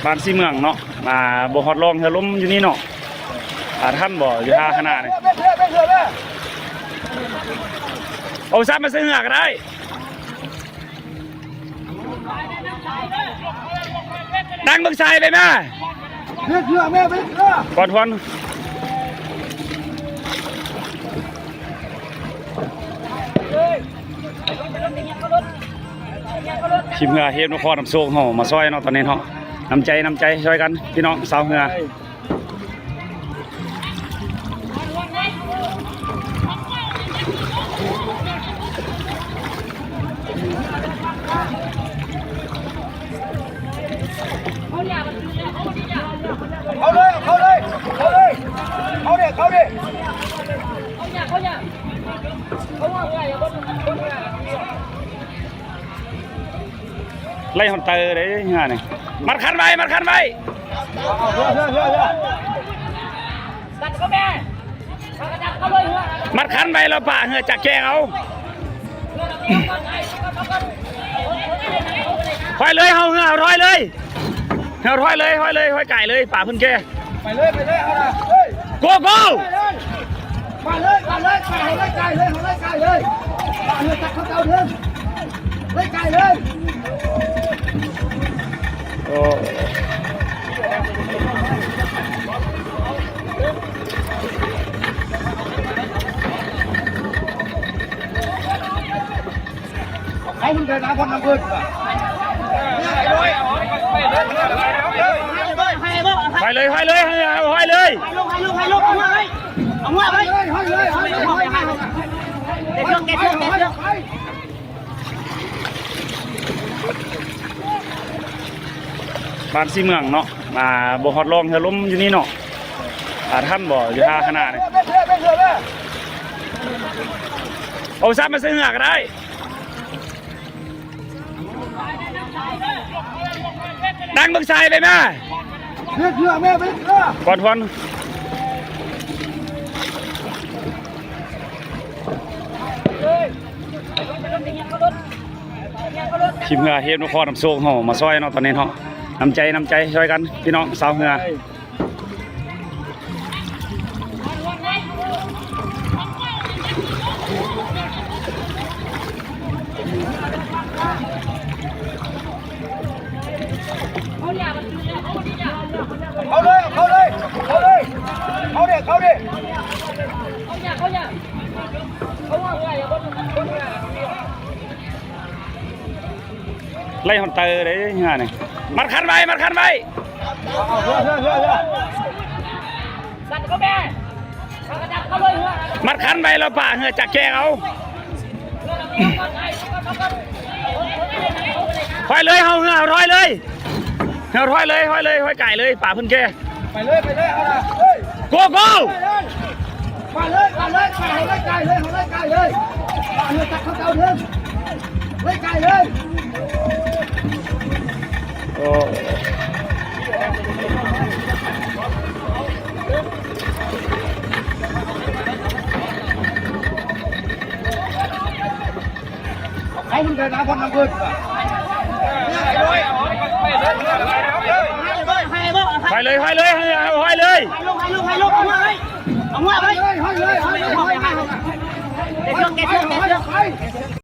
บ้านซีเมืองเนาะมาบ่ฮอดลองเฮอล้มอยู่นี่เนาะท่านบ่อยู่ท่าขนาดนี้เอาซับมาซื้อเหือก็ได้ดังบึกใส่เลยแม่ก่อนพอนทีมเหือเฮ็ดนครน้ำโซกเฮามาซอยเนาะตอนนี้เนาะน้ำใจช่วยกันพี่น้องสาวเหือไล่ฮอนเตอร์เลยงานนี่มัดคันไว้มัดคันไว้มัดคันไว้แล้วป่าเหือจักแกงเอาห้อยเลยเฮาเหือห้อยเลยเฮาห้อยเลยห้อยไก่เลยป่าพึ่งแกไปเลยเอาละโก้มาเลยไก่เลยไก่เลยป่าเหือจักเขาเจ้าเถิงเลยไก่เลยโอ้ให้มึงเดินน้ำคนน้ำพื้นไปเลยเอาเลยบ้านซีเมืองเนาะมาบ่ฮอดลองเฮอล้มอยู่นี่เนาะท่านบ่อยู่ท่าขนาดนี้เอาซับมาซื้อเหือก็ได้ดังบึกใส่เลยแม่ก่อนพอนทีมเหือเฮ็ดนครน้ำโซกเฮามาซอยเนาะตอนนี้เนาะน้ำใจช่วยกันพี่น้องสาวเหือไล่ฮอนเตอร์เลยงานนี่มัดคันไว้มัดคันไว้แล้วป่าเหือจักแกงเอาห้อยเลยเฮาเหือห้อยเลยห้อยไก่เลยป่าพึ่งแกไปเลยเอาละโก้มาเลยไก่เลยไก่เลยป่าเหือจักเขาเจ้าเถิงเลยไก่เลยโอ้ให้มึงเดินน้ำคนน้ำพื้นไปเลยเอาเลยเอา